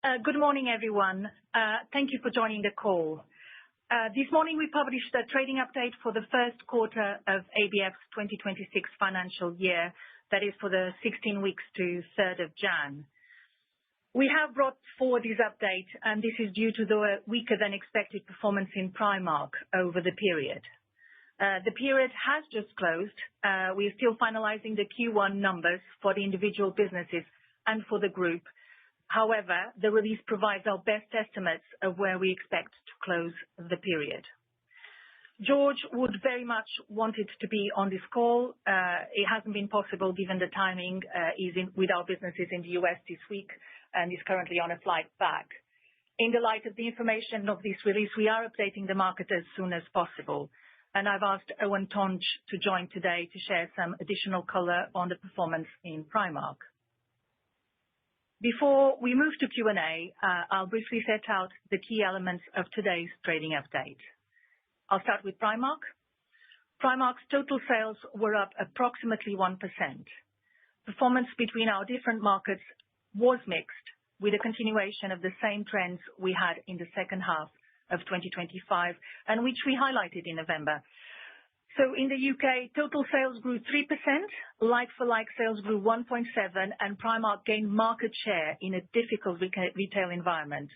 Good morning, everyone. Thank you for joining the call. This morning, we published a trading update for the first quarter of ABF's 2026 financial year, that is for the 16 weeks to 3rd of January. We have brought forward this update, and this is due to the weaker than expected performance in Primark over the period. The period has just closed. We're still finalizing the Q1 numbers for the individual businesses and for the group. However, the release provides our best estimates of where we expect to close the period. George would very much wanted to be on this call. It hasn't been possible given the timing. He's in with our businesses in the U.S. this week and is currently on a flight back. In the light of the information of this release, we are updating the market as soon as possible, and I've asked Eoin Tonge to join today to share some additional color on the performance in Primark. Before we move to Q&A, I'll briefly set out the key elements of today's trading update. I'll start with Primark. Primark's total sales were up approximately 1%. Performance between our different markets was mixed, with a continuation of the same trends we had in the second half of 2025, and which we highlighted in November. So in the UK, total sales grew 3%, like-for-like sales grew 1.7%, and Primark gained market share in a difficult retail environment.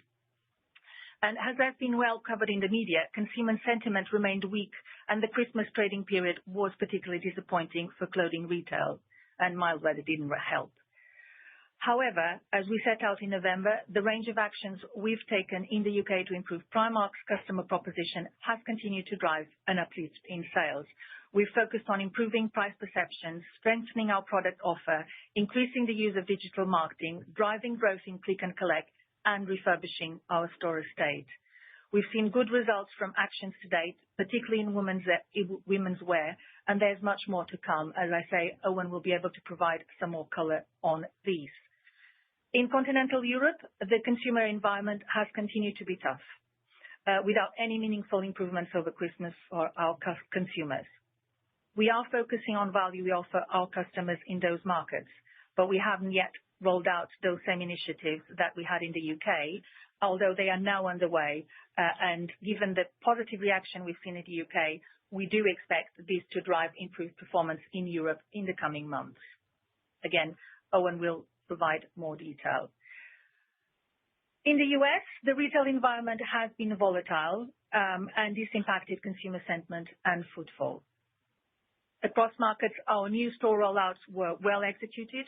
And as has been well covered in the media, consumer sentiment remained weak, and the Christmas trading period was particularly disappointing for clothing retail, and mild weather didn't help. However, as we set out in November, the range of actions we've taken in the UK to improve Primark's customer proposition has continued to drive an uplift in sales. We've focused on improving price perceptions, strengthening our product offer, increasing the use of digital marketing, driving growth in click and collect, and refurbishing our store estate. We've seen good results from actions to date, particularly in women's wear, and there's much more to come. As I say, Eoin will be able to provide some more color on these. In continental Europe, the consumer environment has continued to be tough, without any meaningful improvements over Christmas for our consumers. We are focusing on value we offer our customers in those markets, but we haven't yet rolled out those same initiatives that we had in the UK, although they are now underway, and given the positive reaction we've seen in the UK, we do expect this to drive improved performance in Europe in the coming months. Again, Eoin will provide more detail. In the US, the retail environment has been volatile, and this impacted consumer sentiment and footfall. Across markets, our new store rollouts were well executed.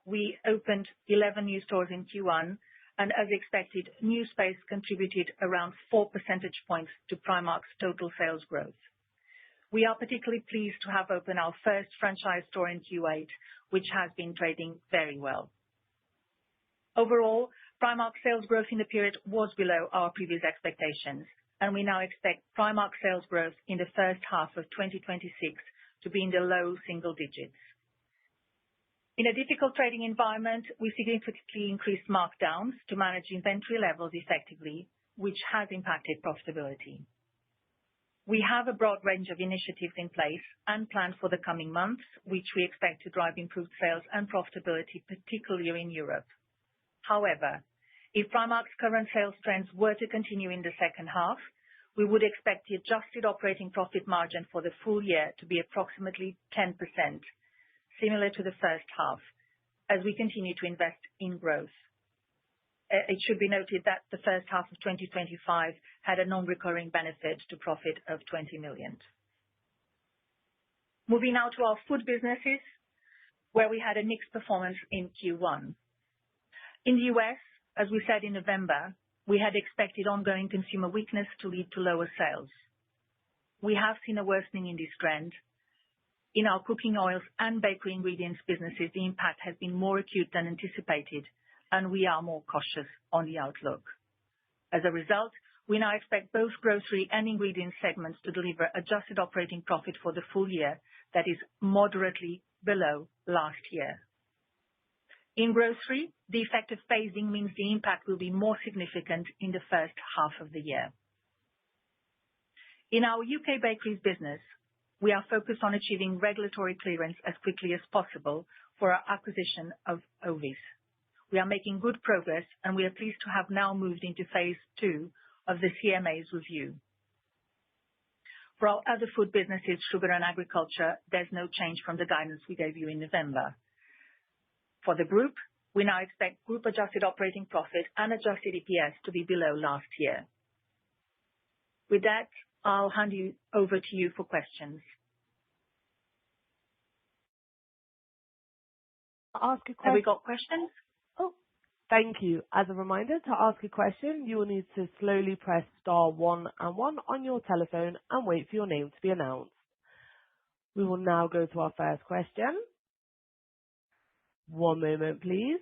We opened 11 new stores in Q1, and as expected, new space contributed around 4 percentage points to Primark's total sales growth. We are particularly pleased to have opened our first franchise store in Q8, which has been trading very well. Overall, Primark sales growth in the period was below our previous expectations, and we now expect Primark sales growth in the first half of 2026 to be in the low single digits. In a difficult trading environment, we significantly increased markdowns to manage inventory levels effectively, which has impacted profitability. We have a broad range of initiatives in place and planned for the coming months, which we expect to drive improved sales and profitability, particularly in Europe. However, if Primark's current sales trends were to continue in the second half, we would expect the adjusted operating profit margin for the full year to be approximately 10%, similar to the first half, as we continue to invest in growth. It should be noted that the first half of 2025 had a non-recurring benefit to profit of 20 million. Moving now to our food businesses, where we had a mixed performance in Q1. In the US, as we said in November, we had expected ongoing consumer weakness to lead to lower sales. We have seen a worsening in this trend. In our cooking oils and bakery ingredients businesses, the impact has been more acute than anticipated, and we are more cautious on the outlook. As a result, we now expect both grocery and ingredient segments to deliver adjusted operating profit for the full year that is moderately below last year. In grocery, the effective phasing means the impact will be more significant in the first half of the year. In our UK bakeries business, we are focused on achieving regulatory clearance as quickly as possible for our acquisition of Hovis. we are making good progress, and we are pleased to have now moved into phase 2 of the CMA's review. For our other food businesses, sugar and agriculture, there's no change from the guidance we gave you in November. For the group, we now expect group adjusted operating profit and adjusted EPS to be below last year. With that, I'll hand you over to you for questions. Ask a question. Have we got questions? Oh, thank you. As a reminder, to ask a question, you will need to slowly press star 1 and 1 on your telephone and wait for your name to be announced. We will now go to our first question. One moment, please.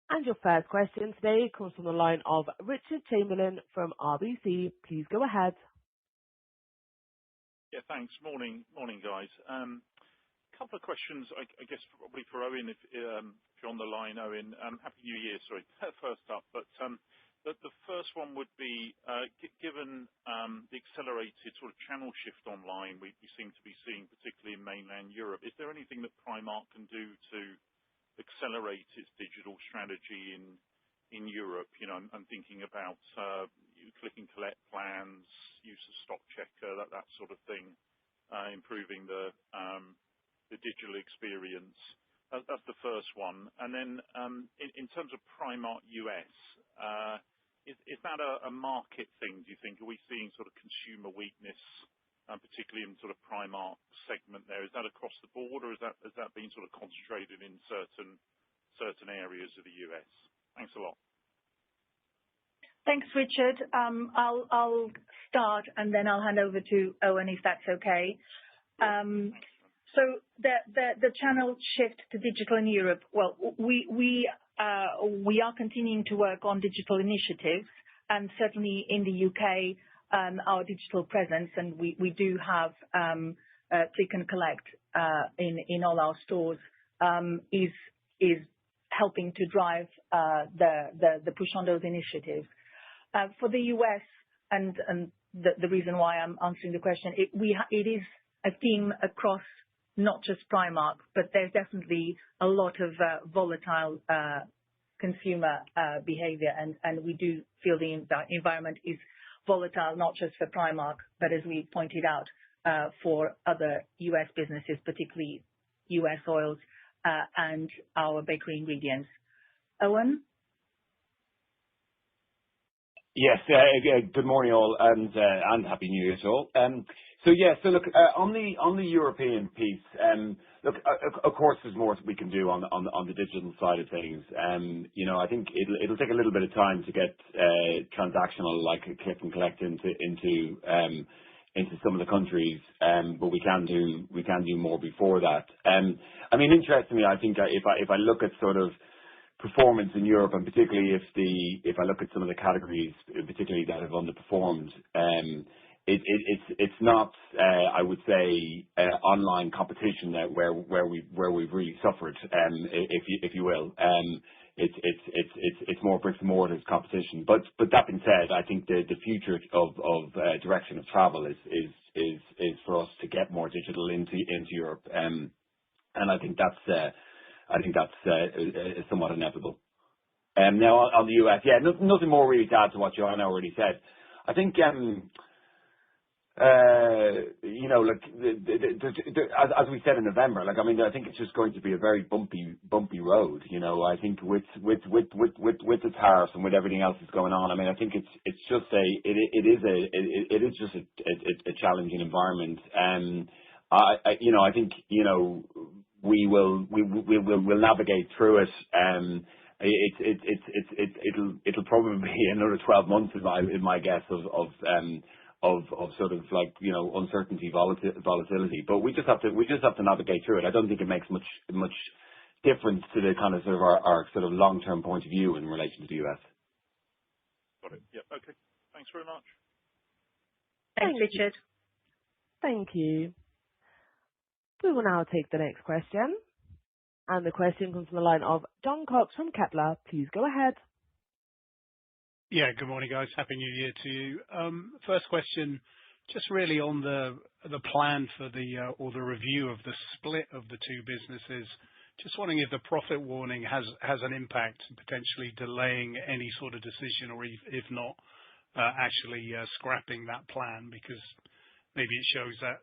And your first question today comes from the line of Richard Chamberlain from RBC. Please go ahead. Yeah, thanks. Morning, guys. Couple of questions, I guess probably for Eoin, if you're on the line, Eoin. Happy New Year, sorry, first up. But the first one would be, given the accelerated sort of channel shift online we seem to be seeing, particularly in mainland Europe, is there anything that Primark can do to accelerate its digital strategy in Europe? You know, I'm thinking about click and collect plans, use of stock checker, that sort of thing, improving the digital experience. That's the first one. And then in terms of Primark US, is that a market thing, do you think? Are we seeing sort of consumer weakness, particularly in sort of Primark segment there? Is that across the board, or has that been sort of concentrated in certain areas of the US? Thanks a lot. Thanks, Richard. I'll start, and then I'll hand over to Eoin, if that's okay. So the channel shift to digital in Europe, well, we are continuing to work on digital initiatives, and certainly in the UK, our digital presence, and we do have click and collect in all our stores, is helping to drive the push on those initiatives. For the US, and the reason why I'm answering the question, it is a theme across not just Primark, but there's definitely a lot of volatile consumer behavior, and we do feel the environment is volatile, not just for Primark, but as we pointed out, for other US businesses, particularly US oils and our bakery ingredients. Eoin? Yes, good morning all, and Happy New Year to all. So look, on the European piece, look, of course there's more we can do on the digital side of things. You know, I think it'll take a little bit of time to get transactional, like click and collect into some of the countries, but we can do more before that. I mean, interestingly, I think if I look at sort of performance in Europe, and particularly if I look at some of the categories, particularly that have underperformed, it's not, I would say, online competition that where we've really suffered, if you will. It's more bricks and mortar competition. But that being said, I think the future of direction of travel is for us to get more digital into Europe, and I think that's somewhat inevitable. Now on the US, yeah, nothing more really to add to what Joanna already said. I think you know, like as we said in November, like I mean, I think it's just going to be a very bumpy road. You know, I think with the tariffs and with everything else that's going on, I mean, I think it's just it is just a challenging environment. I think we'll navigate through it. It'll probably be another 12 months, is my guess of sort of like, you know, uncertainty, volatility. But we just have to navigate through it. I don't think it makes much difference to the kind of sort of our sort of long-term point of view in relation to the US. Got it. Yep. Okay. Thanks very much. Thanks, Richard. Thank you. We will now take the next question. And the question comes from the line of Jon Cox from Kepler. Please go ahead. Yeah, good morning, guys. Happy New Year to you. First question, just really on the plan for the review of the split of the two businesses. Just wondering if the profit warning has an impact, potentially delaying any sort of decision, or if not, actually scrapping that plan, because maybe it shows that,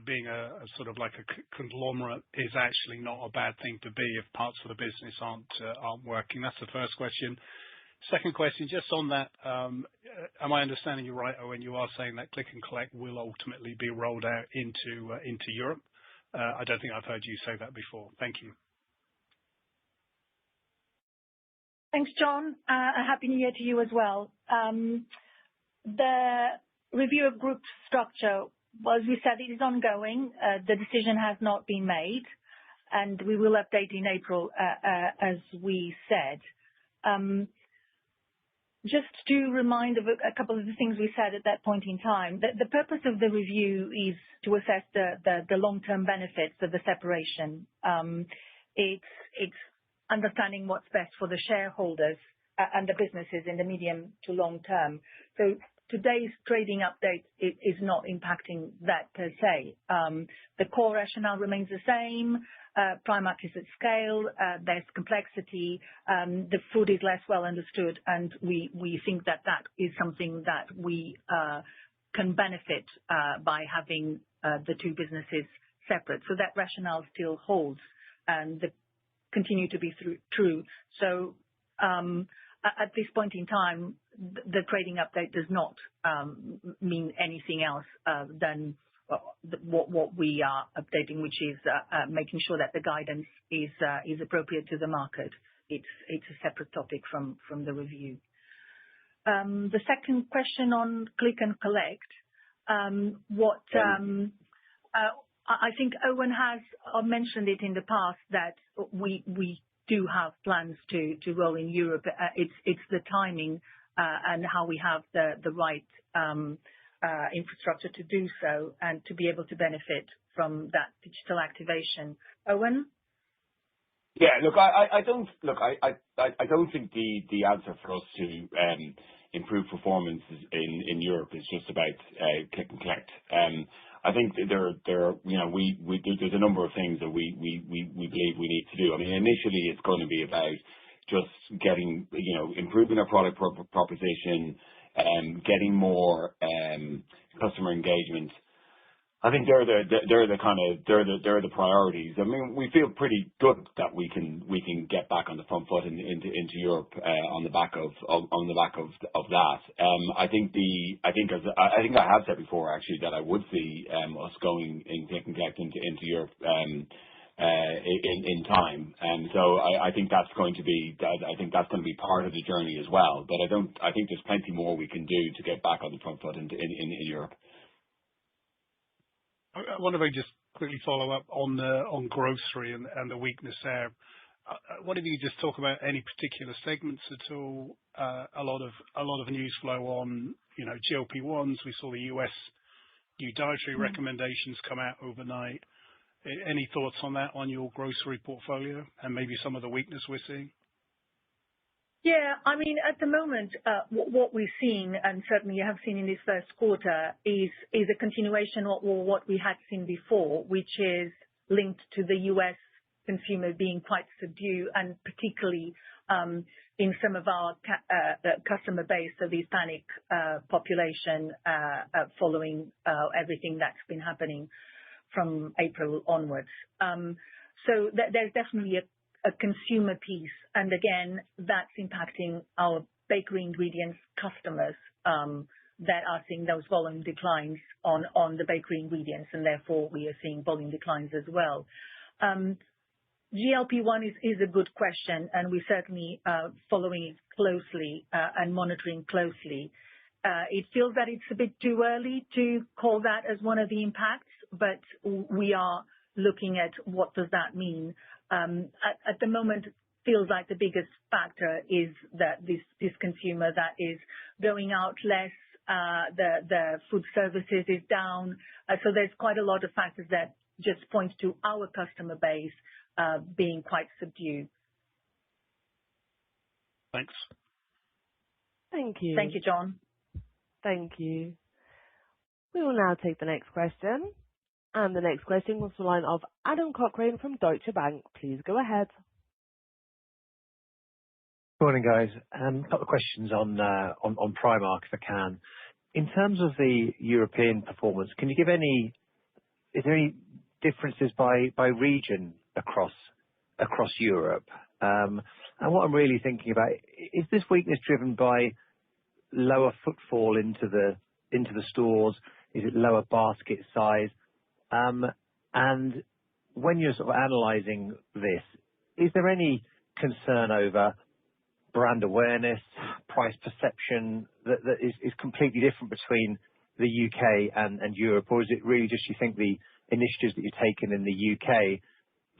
being a sort of like a conglomerate is actually not a bad thing to be if parts of the business aren't working. That's the first question. Second question, just on that, am I understanding you right, Eoin? You are saying that Click and Collect will ultimately be rolled out into Europe. I don't think I've heard you say that before. Thank you. Thanks, John. A happy New Year to you as well. The review of group structure, well, as we said, it is ongoing. The decision has not been made, and we will update in April, as we said. Just to remind of a couple of the things we said at that point in time, the purpose of the review is to assess the long-term benefits of the separation. It's understanding what's best for the shareholders and the businesses in the medium to long term. So today's trading update is not impacting that per se. The core rationale remains the same. Primark is at scale. There's complexity. The food is less well understood, and we think that is something that we can benefit by having the two businesses separate. So that rationale still holds and continue to be true. So at this point in time, the trading update does not mean anything else than what we are updating, which is making sure that the guidance is appropriate to the market. It's a separate topic from the review. The second question on Click and Collect, I think Eoin has mentioned it in the past that we do have plans to roll in Europe. It's the timing and how we have the right infrastructure to do so and to be able to benefit from that digital activation. Eoin? Yeah, look, I don't think the answer for us to improve performance in Europe is just about Click and Collect. I think there's a number of things that we believe we need to do. I mean, initially it's going to be about just getting, improving our product proposition, getting more customer engagement. I think they're the priorities. I mean, we feel pretty good that we can get back on the front foot into Europe on the back of that. I think I have said before actually that I would see us going in Click and Collect into Europe in time, and so I think that's going to be part of the journey as well. But I think there's plenty more we can do to get back on the front foot in Europe. I wonder if I just quickly follow up on grocery and the weakness there. What if you just talk about any particular segments at all? A lot of news flow on GLP-1s. We saw the US new dietary recommendations come out overnight. Any thoughts on that on your grocery portfolio and maybe some of the weakness we're seeing? Yeah, I mean, at the moment, what we're seeing, and certainly you have seen in this first quarter, is a continuation of what we had seen before, which is linked to the US consumer being quite subdued, and particularly in some of our customer base, so the Hispanic population, following everything that's been happening from April onwards. So there's definitely a consumer piece, and again, that's impacting our bakery ingredients customers that are seeing those volume declines on the bakery ingredients, and therefore we are seeing volume declines as well. GLP-1 is a good question, and we're certainly following it closely and monitoring closely. It feels that it's a bit too early to call that as one of the impacts, but we are looking at what does that mean. At the moment, it feels like the biggest factor is that this consumer that is going out less, the food services is down. So there's quite a lot of factors that just point to our customer base being quite subdued. Thanks. Thank you. Thank you, John. Thank you. We will now take the next question. The next question was the line of Adam Cochrane from Deutsche Bank. Please go ahead. Morning, guys. A couple of questions on Primark, if I can. In terms of the European performance, is there any differences by region across Europe? And what I'm really thinking about, is this weakness driven by lower footfall into the stores? Is it lower basket size? And when you're sort of analyzing this, is there any concern over brand awareness, price perception that is completely different between the UK and Europe? Or is it really just, you think, the initiatives that you've taken in the UK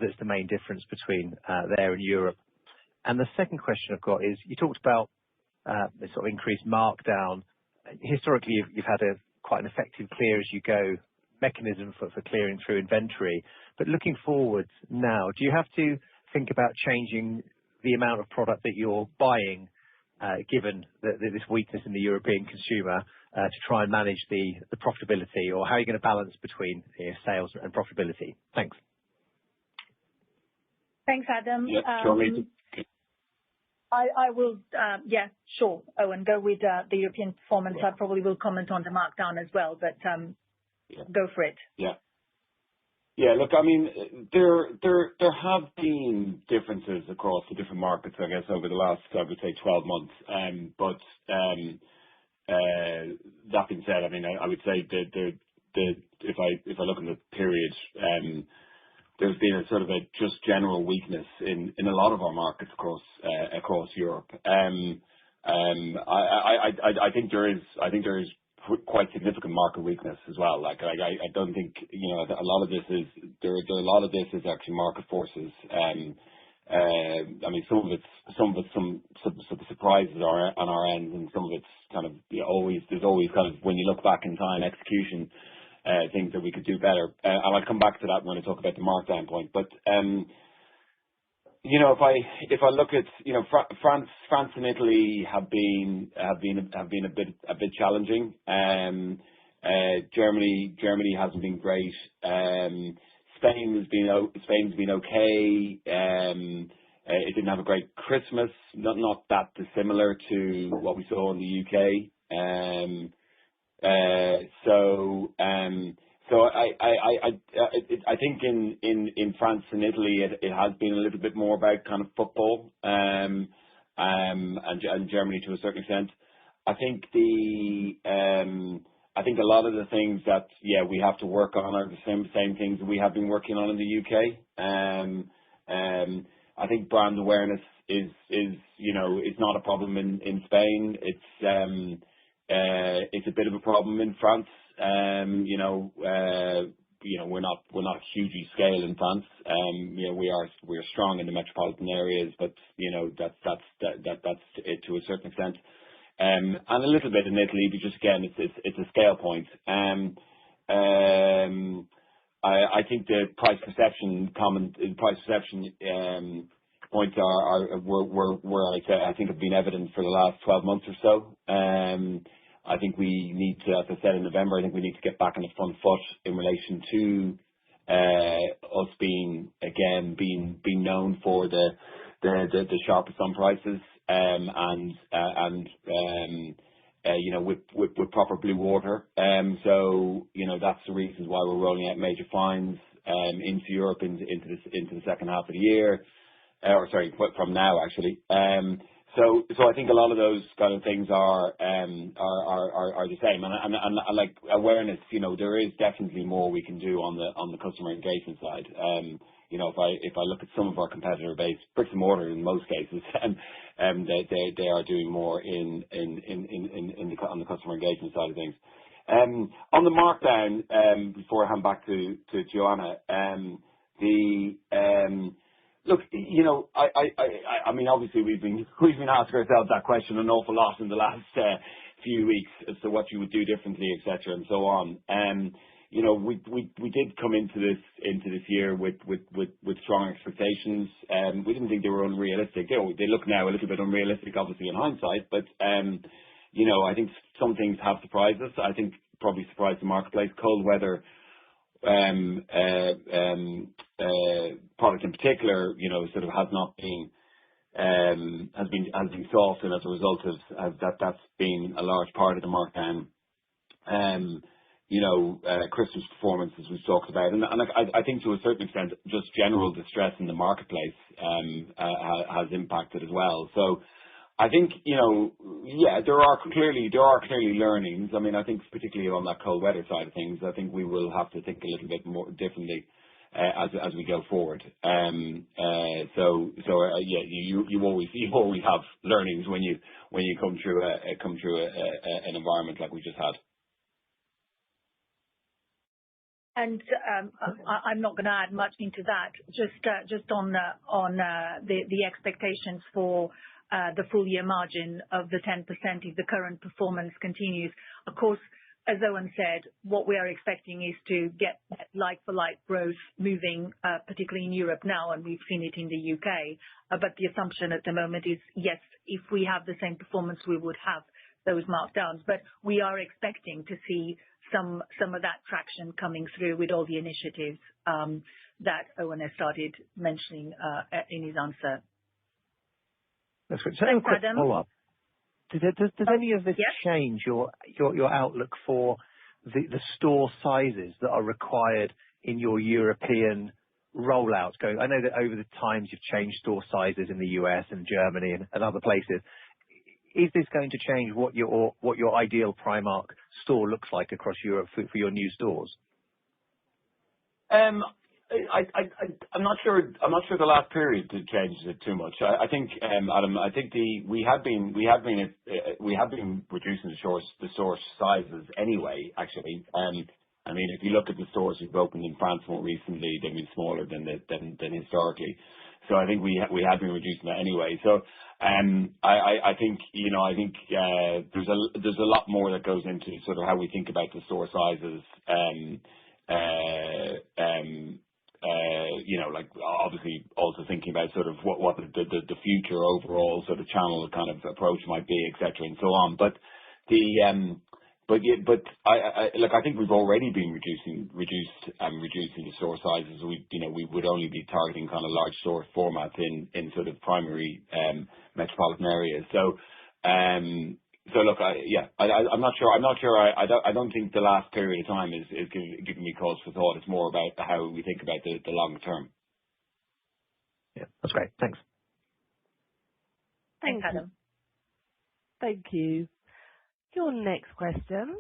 that's the main difference between there and Europe? And the second question I've got is, you talked about the sort of increased markdown. Historically, you've had quite an effective clear as you go mechanism for clearing through inventory. But looking forward now, do you have to think about changing the amount of product that you're buying, given this weakness in the European consumer, to try and manage the profitability? Or how are you going to balance between sales and profitability? Thanks. Thanks, Adam. Yeah, sure. I will, yeah, sure, Owen, go with the European performance. I probably will comment on the markdown as well, but go for it. Yeah. Yeah, look, I mean, there have been differences across the different markets, I guess, over the last, I would say, 12 months. But that being said, I mean, I would say that if I look in the period, there's been a sort of a just general weakness in a lot of our markets across Europe. I think there is quite significant market weakness as well. Like I don't think, you know, a lot of this is actually market forces. I mean, some of it's some surprises are on our end, and some of it's kind of, you know, there's always kind of, when you look back in time, execution things that we could do better. And I'll come back to that when I talk about the markdown point. But you know, if I look at, you know, France and Italy have been a bit challenging. Germany hasn't been great. Spain's been okay. It didn't have a great Christmas, not that dissimilar to what we saw in the UK. So I think in France and Italy it has been a little bit more about kind of football, and Germany to a certain extent. I think a lot of the things that we have to work on are the same things that we have been working on in the UK. I think brand awareness is you know, it's not a problem in Spain. It's a bit of a problem in France. You know, we're not hugely scale in France. You know, we're strong in the metropolitan areas, but you know, that's it to a certain extent. And a little bit in Italy, because again, it's a scale point. I think the price perception points were I think have been evident for the last 12 months or so. I think we need to, as I said in November, I think we need to get back on the front foot in relation to us being known for the sharpest on prices, and you know, with proper blue water. So you know, that's the reasons why we're rolling out major fines into Europe into the second half of the year, or sorry, from now actually. So I think a lot of those kind of things are the same, and like awareness, you know, there is definitely more we can do on the customer engagement side. You know, if I look at some of our competitor base, bricks and mortar in most cases, they are doing more on the customer engagement side of things. On the markdown, before I hand back to Joanna, look, you know, I mean, obviously we've been asking ourselves that question an awful lot in the last few weeks as to what you would do differently, etc., and so on. You know, we did come into this year with strong expectations. We didn't think they were unrealistic. They look now a little bit unrealistic, obviously in hindsight. But you know, I think some things have surprised us. I think probably surprised the marketplace. Cold weather product in particular, sort of has not been has been soft, and as a result of that's been a large part of the markdown. Christmas performance, as we've talked about, and I think to a certain extent, just general distress in the marketplace has impacted as well. So I think there are clearly learnings. I mean, I think particularly on that cold weather side of things, I think we will have to think a little bit more differently as we go forward. You always have learnings when you come through an environment like we just had. And I'm not going to add much into that. Just on the expectations for the full year margin of the 10% if the current performance continues. Of course, as Eoin said, what we are expecting is to get like-for-like growth moving, particularly in Europe now, and we've seen it in the UK. But the assumption at the moment is, yes, if we have the same performance, we would have those markdowns. But we are expecting to see some of that traction coming through with all the initiatives that Eoin has started mentioning in his answer. That's great. So a quick follow-up. Does any of this change your outlook for the store sizes that are required in your European rollout? I know that over the times you've changed store sizes in the US and Germany and other places. Is this going to change what your ideal Primark store looks like across Europe for your new stores? I'm not sure the last period changed it too much. I think, Adam, we have been reducing the store sizes anyway, actually. I mean, if you look at the stores we've opened in France more recently, they've been smaller than historically. So I think we have been reducing that anyway. So I think there's a lot more that goes into sort of how we think about the store sizes. Like obviously also thinking about sort of what the future overall sort of channel kind of approach might be, et cetera, and so on. But I think we've already been reducing the store sizes. We would only be targeting kind of large store formats in sort of primary metropolitan areas. So look, I'm not sure. I don't think the last period of time is giving me cause for thought. It's more about how we think about the longer term. Yeah, that's great. Thanks. Thanks, Adam. Thank you. Your next question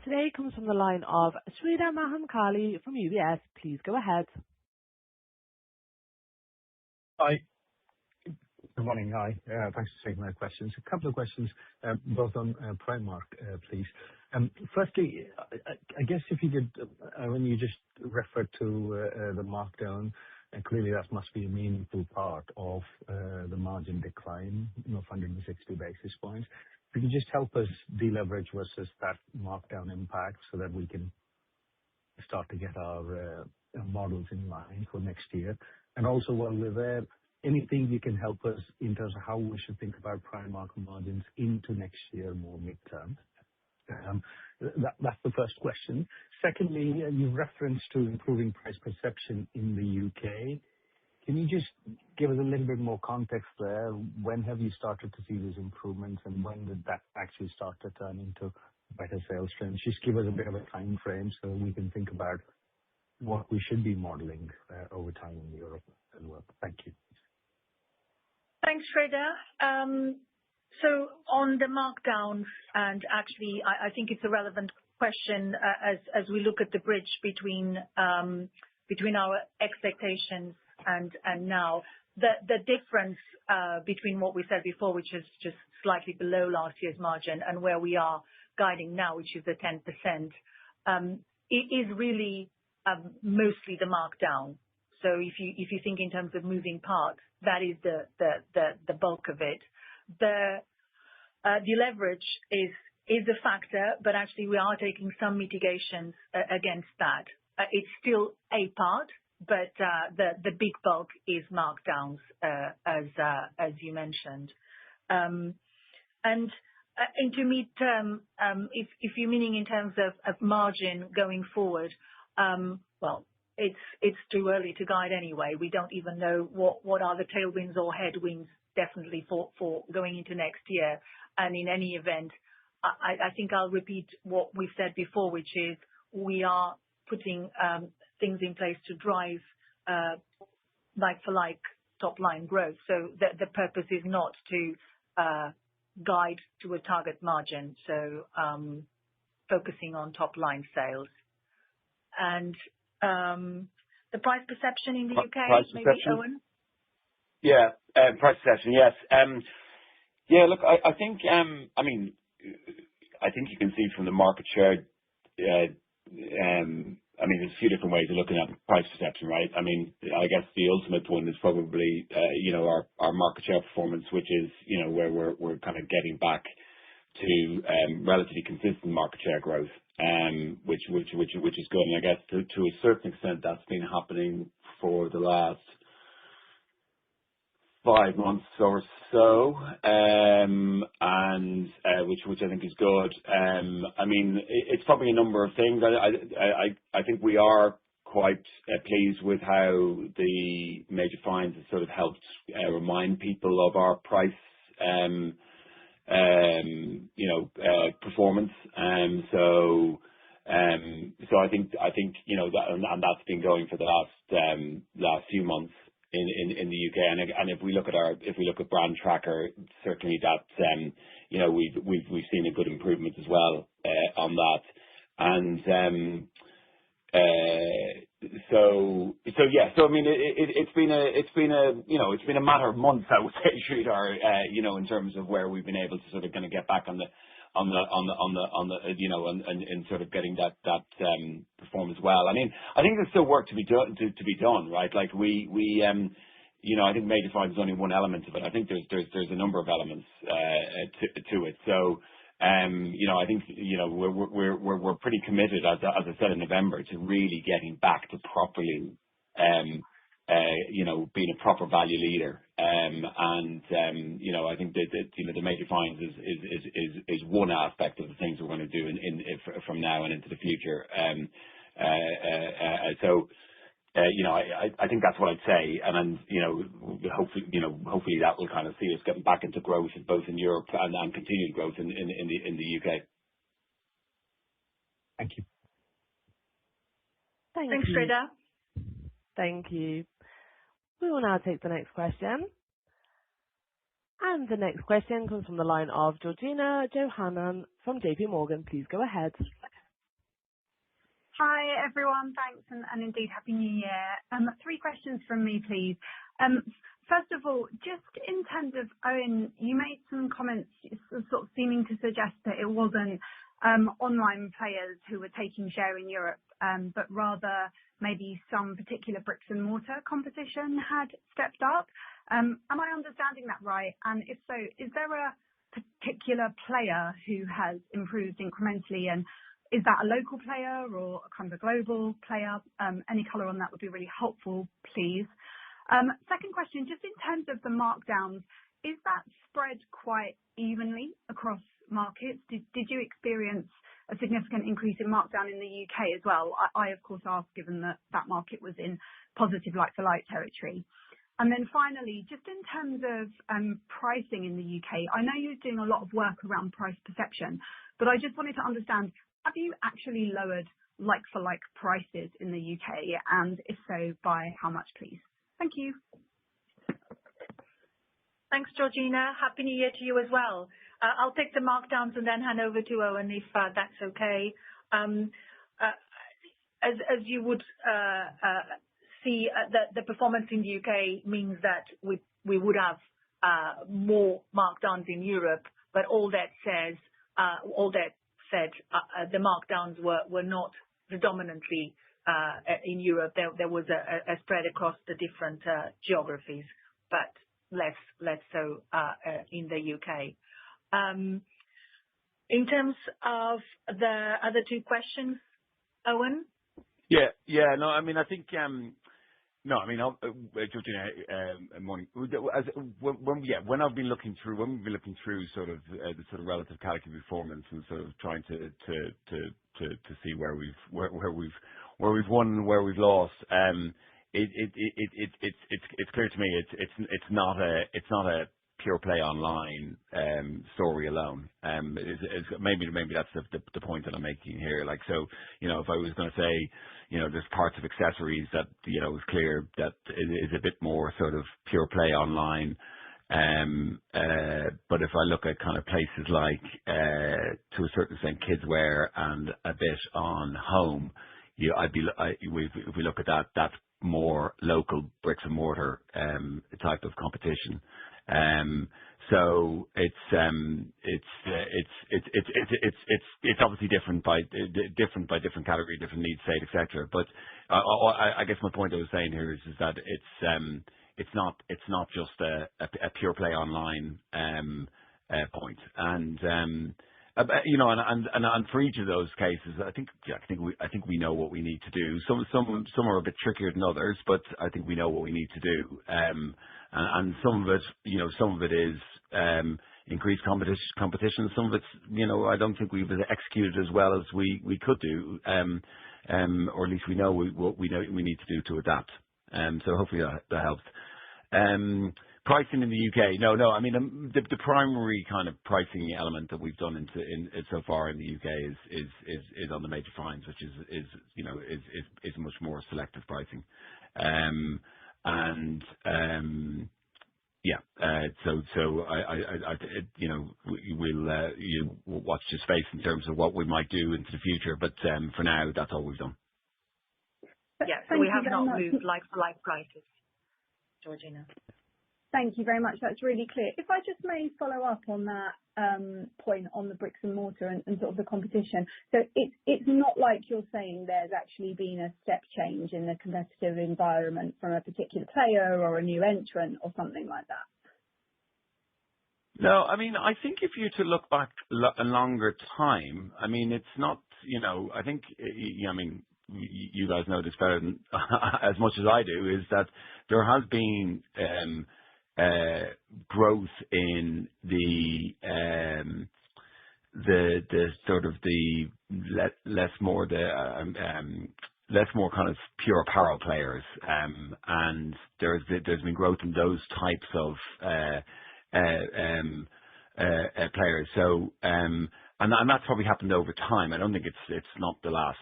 today comes from the line of Sreedhar Mahamkali from UBS. Please go ahead. Hi. Good morning. Hi. Thanks for taking my questions. A couple of questions, both on Primark, please. Firstly, I guess if you could, when you just referred to the markdown, clearly that must be a meaningful part of the margin decline, 160 basis points. If you could just help us deleverage versus that markdown impact so that we can start to get our models in line for next year. And also, while we're there, anything you can help us in terms of how we should think about Primark margins into next year, more midterm? That's the first question. Secondly, you referenced to improving price perception in the UK. Can you just give us a little bit more context there? When have you started to see these improvements, and when did that actually start to turn into better sales trends? Just give us a bit of a time frame so we can think about what we should be modeling over time in Europe as well. Thank you. Thanks, Sreedhar. So on the markdowns, and actually, I think it's a relevant question as we look at the bridge between our expectations and now. The difference between what we said before, which is just slightly below last year's margin, and where we are guiding now, which is the 10%, it is really mostly the markdown. So if you think in terms of moving parts, that is the bulk of it. The leverage is a factor, but actually we are taking some mitigations against that. It's still a part, but the big bulk is markdowns, as you mentioned. And into midterm, if you're meaning in terms of margin going forward, well, it's too early to guide anyway. We don't even know what are the tailwinds or headwinds definitely for going into next year. And in any event, I think I'll repeat what we've said before, which is we are putting things in place to drive like-for-like top-line growth. So the purpose is not to guide to a target margin, so focusing on top-line sales. And the price perception in the U.K., maybe, Eoin? Yeah, price perception, yes. Yeah, look, I think, I mean, I think you can see from the market share, I mean, there's a few different ways of looking at price perception, right? I mean, I guess the ultimate one is probably, our market share performance, which is, where we're kind of getting back to relatively consistent market share growth, which is good. And I guess to a certain extent, that's been happening for the last 5 months or so, and which I think is good. I mean, it's probably a number of things. I think we are quite pleased with how the major fines have sort of helped remind people of our price, performance. So I think that, and that's been going for the last few months in the UK. And if we look at Brand Tracker, certainly that we've seen a good improvement as well on that. And so yeah. So I mean, it's been a matter of months, I would say, Sreedhar, in terms of where we've been able to sort of kind of get back on the and sort of getting that performance well. I mean, I think there's still work to be done, right? Like I think major fines is only one element of it. I think there's a number of elements to it. So I think we're pretty committed, as I said in November, to really getting back to properly being a proper value leader. And I think that the major fines is one aspect of the things we're going to do from now and into the future. So I think that's what I'd say. And then hopefully that will kind of see us getting back into growth both in Europe and continued growth in the UK. Thank you. Thanks, Sreedhar. Thank you. We will now take the next question. And the next question comes from the line of Georgina Johanan from JP Morgan. Please go ahead. Hi, everyone. Thanks, and indeed, Happy New Year. 3 questions from me, please. First of all, just in terms of, Eoin, you made some comments sort of seeming to suggest that it wasn't online players who were taking share in Europe, but rather maybe some particular bricks and mortar competition had stepped up. Am I understanding that right? And if so, is there a particular player who has improved incrementally? And is that a local player or a kind of a global player? Any colour on that would be really helpful, please. Second question, just in terms of the markdowns, is that spread quite evenly across markets? Did you experience a significant increase in markdown in the UK as well? I of course asked, given that market was in positive like-for-like territory. And then finally, just in terms of pricing in the UK, I know you're doing a lot of work around price perception, but I just wanted to understand, have you actually lowered like-for-like prices in the UK? And if so, by how much, please? Thank you. Thanks, Georgina. Happy New Year to you as well. I'll take the markdowns and then hand over to Eoin if that's okay. As you would see, the performance in the UK means that we would have more markdowns in Europe, but all that said, the markdowns were not predominantly in Europe. There was a spread across the different geographies, but less so in the UK. In terms of the other 2 questions, Eoin? Yeah. No, I mean, I think, No, I mean, Georgina, morning. When we've been looking through sort of the sort of relative category performance and sort of trying to see where we've won and where we've lost, it's clear to me it's not a pure play online story alone. Maybe that's the point that I'm making here. Like, so, you know, if I was going to say, you know, there's parts of accessories that, you know, is clear that is a bit more sort of pure play online. But if I look at kind of places like, to a certain extent, kids wear and a bit on home, if we look at that, that's more local bricks and mortar type of competition. So it's obviously different by different category, different needs state, etc. But I guess my point I was saying here is that it's not just a pure play online point. And you know, and for each of those cases, I think we know what we need to do. Some are a bit trickier than others, but I think we know what we need to do. And some of it, you know, is increased competition. Some of it's, you know, I don't think we've executed as well as we could do, or at least we know what we need to do to adapt. So hopefully that helps. Pricing in the UK, no. I mean, the primary kind of pricing element that we've done in so far in the UK is on the major finds, which is much more selective pricing. So we'll watch the space in terms of what we might do into the future, but for now, that's all we've done. Yeah, so we have not moved like-for-like prices, Georgina. Thank you very much. That's really clear. If I just may follow up on that point on the bricks and mortar and sort of the competition. So it's not like you're saying there's actually been a step change in the competitive environment from a particular player or a new entrant or something like that. No, I mean, I think if you to look back a longer time, I mean, it's not, you know, I think, I mean, you guys know this better than as much as I do, is that there has been growth in the sort of the less more kind of pure apparel players, and there's been growth in those types of players. So and that's probably happened over time. I don't think it's not the last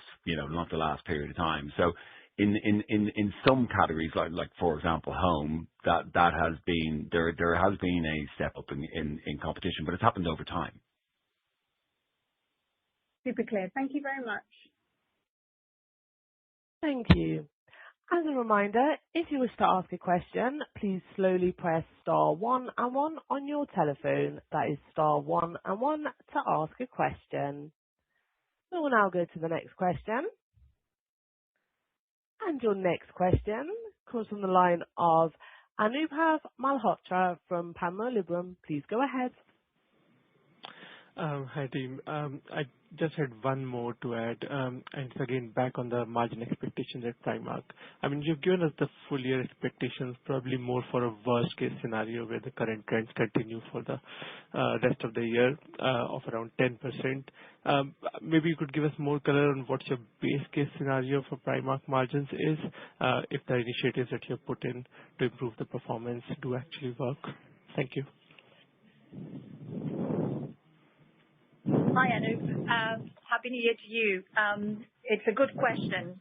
period of time. So in some categories, like for example, home, that has been there has been a step up in competition, but it's happened over time. Super clear. Thank you very much. Thank you. As a reminder, if you wish to ask a question, please slowly press star 1 and 1 on your telephone. That is star 1 and 1 to ask a question. We will now go to the next question. And your next question comes from the line of Anubhav Malhotra from Panmure Liberum. Please go ahead. Hi, team. I just had one more to add, and it's again back on the margin expectations at Primark. I mean, you've given us the full year expectations, probably more for a worst case scenario where the current trends continue for the rest of the year of around 10%. Maybe you could give us more color on what your base case scenario for Primark margins is, if the initiatives that you have put in to improve the performance do actually work. Thank you. Hi, Anu. Happy New Year to you. It's a good question.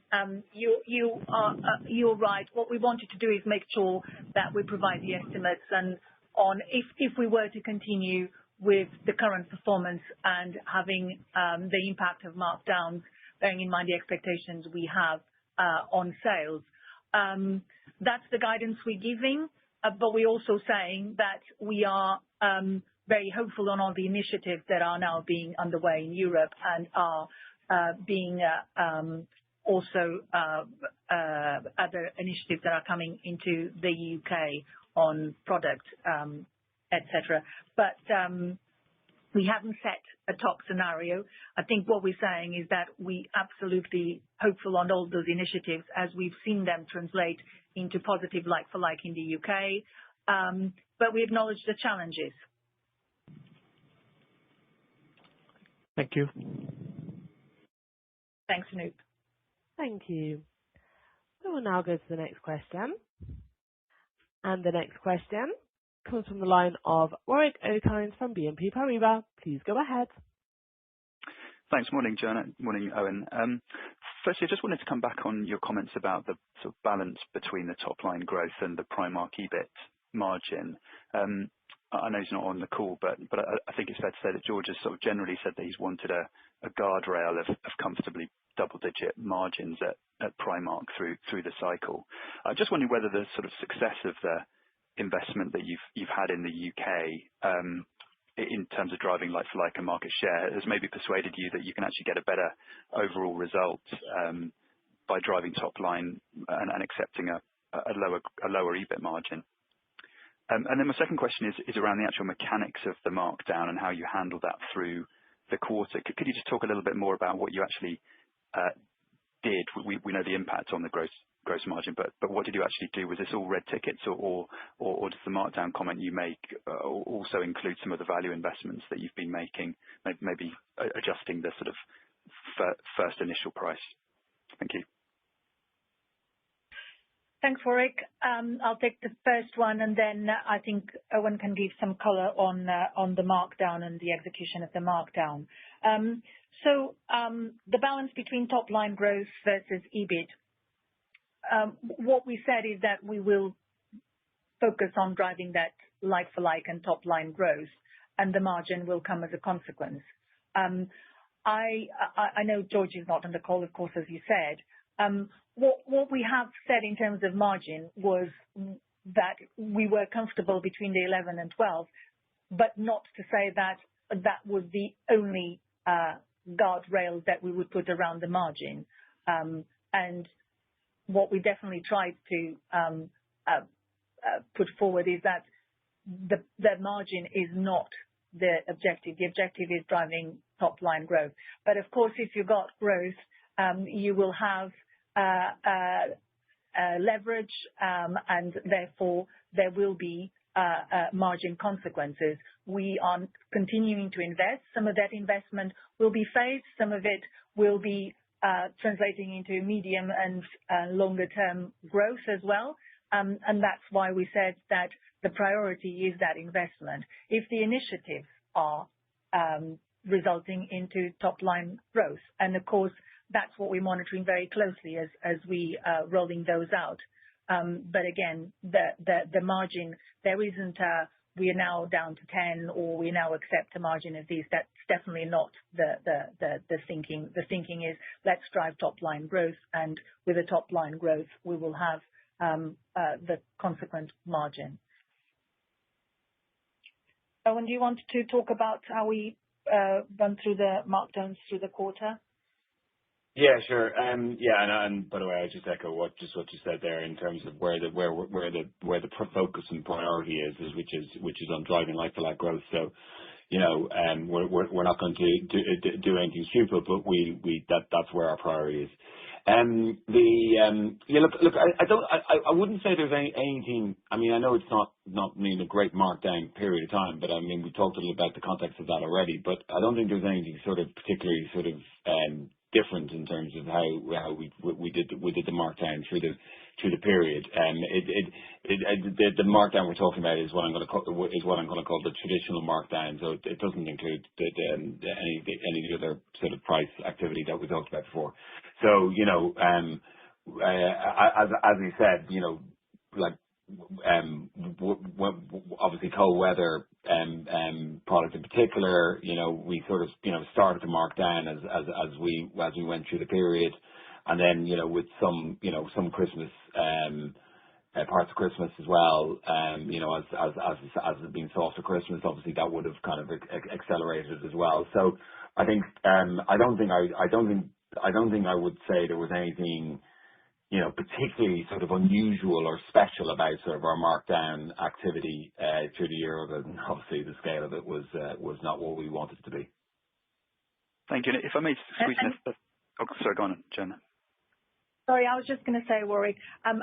You're right. What we wanted to do is make sure that we provide the estimates and on if we were to continue with the current performance and having the impact of markdowns, bearing in mind the expectations we have on sales. That's the guidance we're giving, but we're also saying that we are very hopeful on all the initiatives that are now being underway in Europe and are being also other initiatives that are coming into the UK on product, etc. But We haven't set a top scenario. I think what we're saying is that we absolutely hopeful on all those initiatives as we've seen them translate into positive like-for-like in the UK, but we acknowledge the challenges. Thank you. Thanks, Anoop. Thank you. We will now go to the next question. And the next question comes from the line of Warwick Okines from BNP Paribas. Please go ahead. Thanks. Morning, Joanna. Morning, Eoin. Firstly, I just wanted to come back on your comments about the sort of balance between the top line growth and the Primark EBIT margin. I know he's not on the call, but I think it's fair to say that George has sort of generally said that he's wanted a guardrail of comfortably double-digit margins at Primark through the cycle. I'm just wondering whether the sort of success of the investment that you've had in the UK in terms of driving like-for-like and market share has maybe persuaded you that you can actually get a better overall result by driving top line and accepting a lower EBIT margin. And then my second question is around the actual mechanics of the markdown and how you handle that through the quarter. Could you just talk a little bit more about what you actually did? We know the impact on the gross margin, but what did you actually do? Was this all red tickets, or does the markdown comment you make also include some of the value investments that you've been making, maybe adjusting the sort of first initial price? Thank you. Thanks, Warwick. I'll take the first one, and then I think Eoin can give some color on the markdown and the execution of the markdown. So the balance between top line growth versus EBIT. What we said is that we will focus on driving that like-for-like and top line growth, and the margin will come as a consequence. I know George is not on the call, of course, as you said. What we have said in terms of margin was that we were comfortable between the 11 and 12, but not to say that that was the only guardrail that we would put around the margin. And what we definitely tried to put forward is that the margin is not the objective. The objective is driving top line growth. But of course, if you've got growth, you will have leverage, and therefore there will be margin consequences. We are continuing to invest. Some of that investment will be phased. Some of it will be translating into medium and longer term growth as well. And that's why we said that the priority is that investment. If the initiatives are resulting into top line growth, and of course, that's what we're monitoring very closely as we rolling those out. But again, the margin, there isn't we are now down to 10 or we now accept a margin of these. That's definitely not the thinking. The thinking is let's drive top line growth, and with a top line growth, we will have the consequent margin. Eoin, do you want to talk about how we run through the markdowns through the quarter? Yeah, sure. Yeah, and by the way, I just echo what you said there in terms of where the focus and priority is which is on driving like-for-like growth. So, you know, we're not going to do anything stupid, but that's where our priority is. Yeah, look, I wouldn't say there's anything. I mean, I know it's not mean a great markdown period of time, but I mean we talked a little about the context of that already. But I don't think there's anything sort of particularly sort of different in terms of how we did the markdown through the period. The markdown we're talking about is what I'm going to call the traditional markdown. So it doesn't include any other sort of price activity that we talked about before. So you know, as we said, you know, like obviously cold weather product in particular, you know, we sort of, you know, started to mark down as we went through the period, and then, you know, with some, you know, some Christmas parts of Christmas as well, you know, as it being soft for Christmas, obviously that would have kind of accelerated as well. So I think I don't think I would say there was anything, particularly sort of unusual or special about sort of our markdown activity through the year. And obviously, the scale of it was not what we wanted it to be. Thank you. If I may squeeze in sorry, go on, Joanna. Sorry, I was just going to say, Warwick, and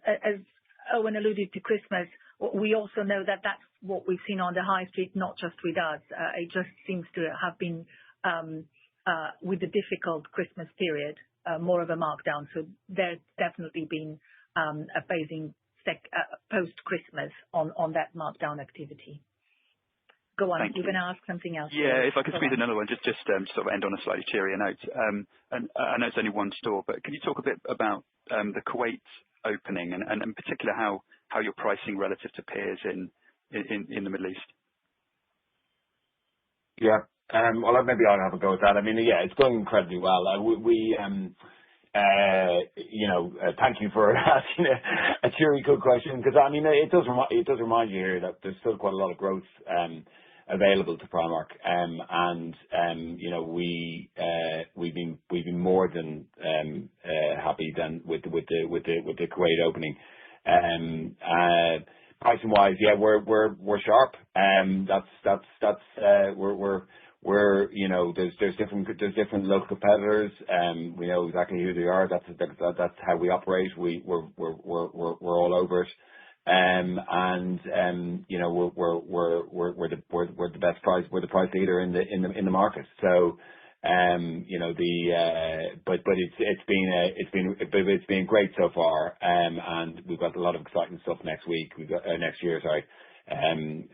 as Eoin alluded to Christmas, we also know that that's what we've seen on the high street, not just with us. It just seems to have been, with the difficult Christmas period, more of a markdown. So there's definitely been a phasing post-Christmas on that markdown activity. Go on. You're going to ask something else. Yeah, if I could squeeze another one, just sort of end on a slightly cheerier note. And I know it's only one store, but can you talk a bit about the Kuwait opening and in particular how you're pricing relative to peers in the Middle East? Yeah. Well, maybe I'll have a go at that. I mean, yeah, it's going incredibly well. Thank you for asking a cheery, good question, because I mean, it does remind you here that there's still quite a lot of growth available to Primark, we've been more than happy then with the Kuwait opening. Pricing wise, yeah, we're sharp. There's different local competitors. We know exactly who they are. That's how we operate. We're all over it. We're the best price. We're the price leader in the market. So, it's been great so far. And we've got a lot of exciting stuff next year, sorry.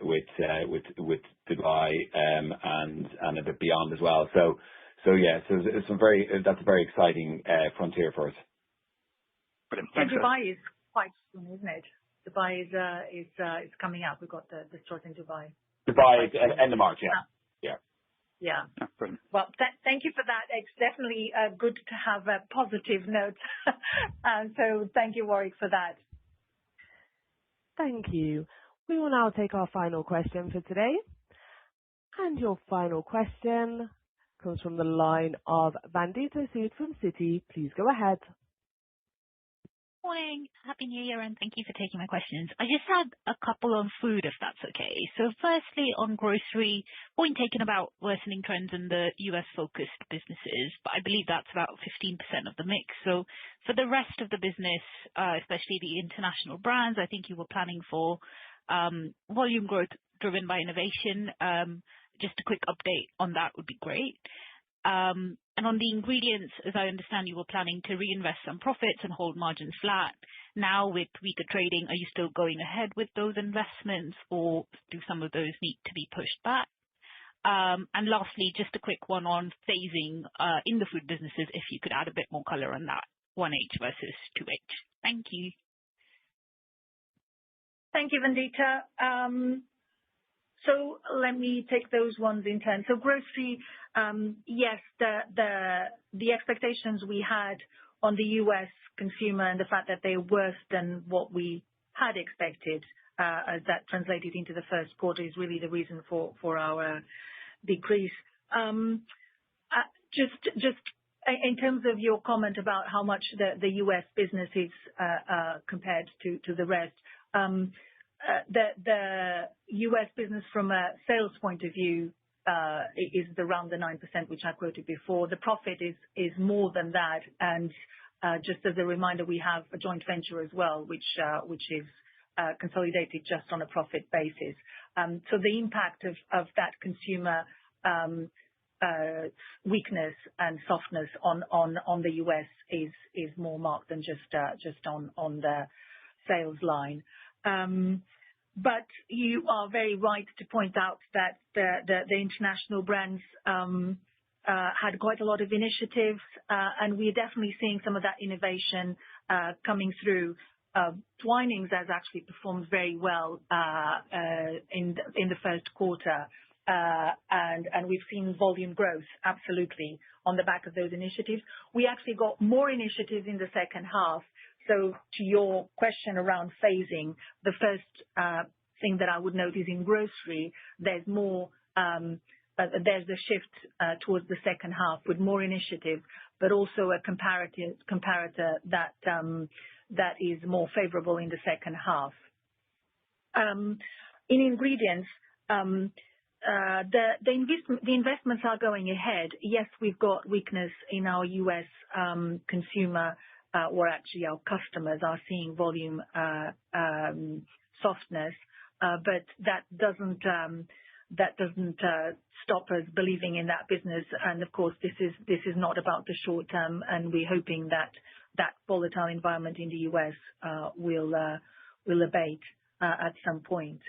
With Dubai and a bit beyond as well. So that's a very exciting frontier for us. Brilliant. Thanks. Dubai is quite soon, isn't it? Dubai is coming up. We've got the stores in Dubai. Dubai end of March, yeah. Yeah. Oh, brilliant. Well, thank you for that. It's definitely good to have a positive note. So thank you, Warwick, for that. Thank you. We will now take our final question for today. And your final question comes from the line of Vandita Sood from Citi. Please go ahead. Morning. Happy New Year, and thank you for taking my questions. I just had a couple on food, if that's okay. So firstly, on grocery, point taken about worsening trends in the US-focused businesses, but I believe that's about 15% of the mix. So for the rest of the business, especially the international brands, I think you were planning for volume growth driven by innovation. Just a quick update on that would be great. And on the ingredients, as I understand, you were planning to reinvest some profits and hold margins flat. Now, with weaker trading, are you still going ahead with those investments, or do some of those need to be pushed back? And lastly, just a quick one on phasing in the food businesses, if you could add a bit more color on that, 1H versus 2H. Thank you. Thank you, Vandita. So let me take those ones in turn. So grocery, yes, the expectations we had on the US consumer and the fact that they're worse than what we had expected, as that translated into the first quarter, is really the reason for our decrease. Just in terms of your comment about how much the US business is compared to the rest, the US business from a sales point of view is around the 9%, which I quoted before. The profit is more than that. And just as a reminder, we have a joint venture as well, which is consolidated just on a profit basis. So the impact of that consumer weakness and softness on the US is more marked than just on the sales line. But you are very right to point out that the international brands had quite a lot of initiatives, and we're definitely seeing some of that innovation coming through. Twinings has actually performed very well in the first quarter, and we've seen volume growth absolutely on the back of those initiatives. We actually got more initiatives in the second half. So to your question around phasing, the first thing that I would note is in grocery, there's more there's a shift towards the second half with more initiatives, but also a comparator that is more favorable in the second half. In ingredients, the investments are going ahead. Yes, we've got weakness in our U.S. consumer, or actually our customers are seeing volume softness, but that doesn't stop us believing in that business. And of course, this is not about the short term, and we're hoping that volatile environment in the U.S. will abate at some point.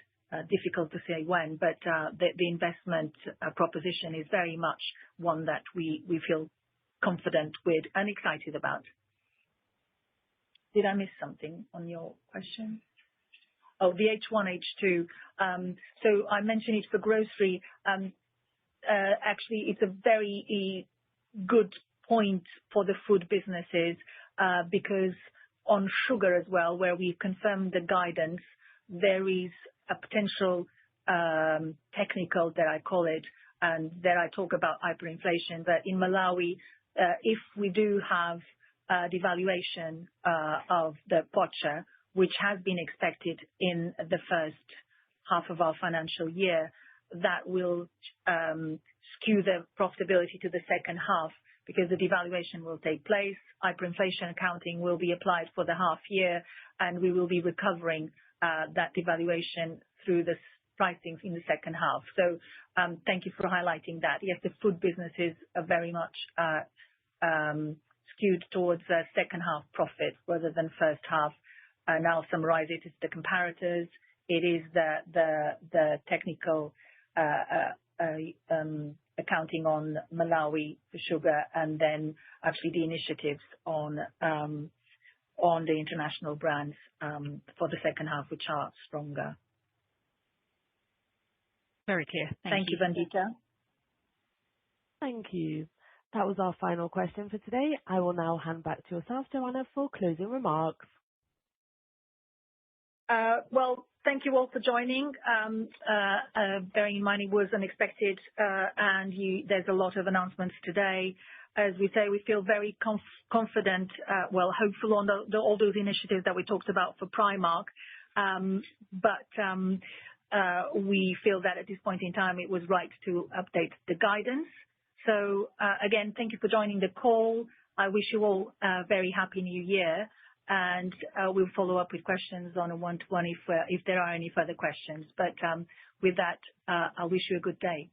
Difficult to say when, but the investment proposition is very much one that we feel confident with and excited about. Did I miss something on your question? Oh, the H1, H2. So I mentioned it for grocery. Actually, it's a very good point for the food businesses, because on sugar as well, where we've confirmed the guidance, there is a potential technical, that I call it, and that I talk about hyperinflation. But in Malawi, if we do have devaluation of the kwacha, which has been expected in the first half of our financial year, that will skew the profitability to the second half because the devaluation will take place. Hyperinflation accounting will be applied for the half year, and we will be recovering that devaluation through the pricing in the second half. So thank you for highlighting that. Yes, the food businesses are very much skewed towards second half profit rather than first half. And I'll summarize it. It's the comparators. It is the technical accounting on Malawi for sugar, and then actually the initiatives on the international brands for the second half, which are stronger. Very clear. Thank you, Vandita. Thank you. That was our final question for today. I will now hand back to yourself, Joanna, for closing remarks. Well, thank you all for joining. Bearing in mind it was unexpected, and there's a lot of announcements today. As we say, we feel very confident, hopeful on all those initiatives that we talked about for Primark. But we feel that at this point in time, it was right to update the guidance. So again, thank you for joining the call. I wish you all a very happy New Year, and we'll follow up with questions on a one-to-one if there are any further questions. But with that, I wish you a good day.